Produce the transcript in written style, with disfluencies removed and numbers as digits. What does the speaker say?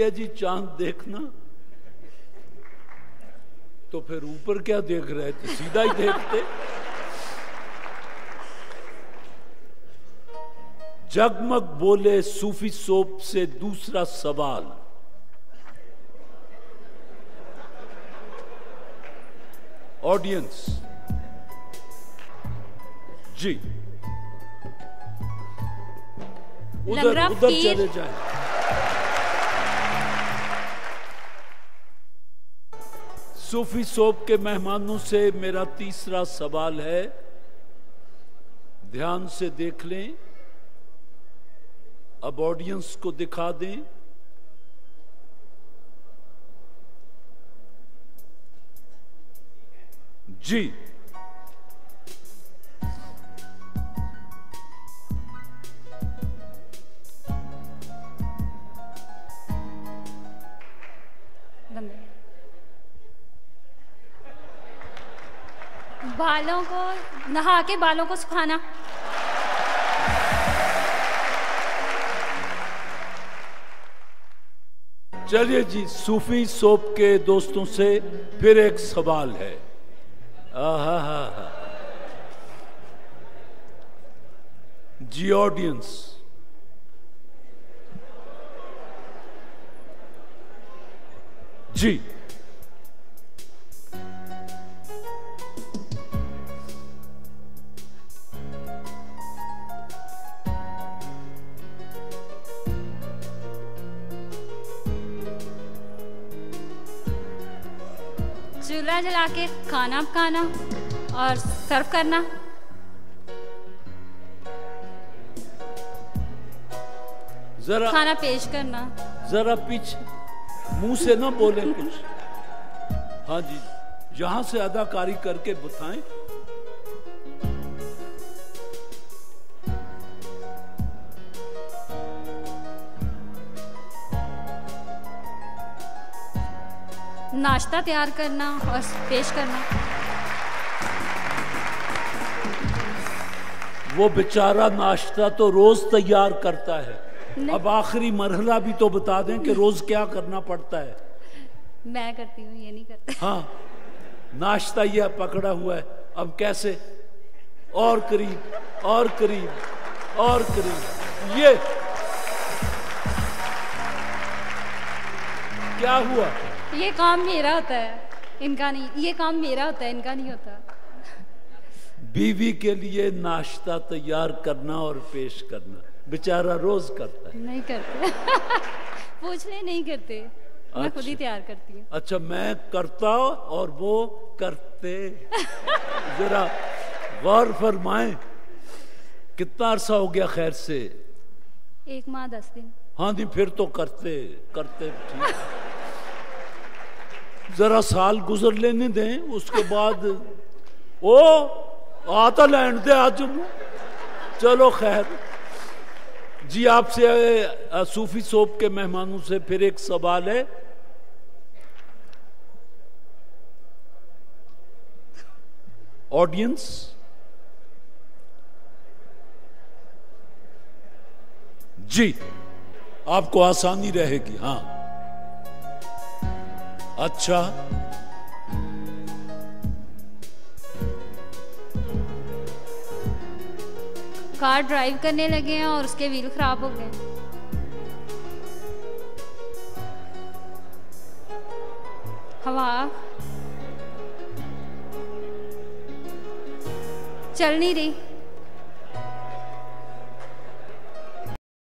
है जी चांद देखना, तो फिर ऊपर क्या देख रहे थे, सीधा ही देखते। जगमग बोले सूफी सोप से दूसरा सवाल। ऑडियंस जी उधर चले जाए। सूफी सोप के मेहमानों से मेरा तीसरा सवाल है, ध्यान से देख लें, अब ऑडियंस को दिखा दें। जी बालों को नहा के बालों को सुखाना। चलिए जी, सूफी सोप के दोस्तों से फिर एक सवाल है। जी ऑडियंस, जी चूल्हा जला के खाना पकाना और सर्व करना। जरा खाना पेश करना। जरा पीछे, मुंह से ना बोले कुछ। हाँ जी, यहां से अदाकारी करके बताएं। नाश्ता तैयार करना और पेश करना। वो बेचारा नाश्ता तो रोज तैयार करता है, अब आखिरी मरहला भी तो बता दें कि रोज क्या करना पड़ता है। मैं करती हूँ, ये नहीं करते। हाँ, नाश्ता ये पकड़ा हुआ है, अब कैसे और करीब और करीब और करीब। ये क्या हुआ? ये काम मेरा होता है, इनका नहीं। ये काम मेरा होता है, इनका नहीं होता। बीवी के लिए नाश्ता तैयार करना और पेश करना बेचारा रोज करता है। नहीं करते। पूछ ले, नहीं करते। मैं खुद ही तैयार करती हूँ। अच्छा, मैं करता और वो करते। जरा गौर फरमाएं, कितना अरसा हो गया खैर से? 1 माह 10 दिन। हाँ जी, फिर तो करते करते ठीक। जरा साल गुजर लेने दें, उसके बाद ओ आता लैंड दे आज। चलो खैर जी, आपसे सूफी सोप के मेहमानों से फिर एक सवाल है। ऑडियंस, जी आपको आसानी रहेगी। हाँ, अच्छा, कार ड्राइव करने लगे हैं और उसके व्हील खराब हो गए। हवा चल नहीं रही।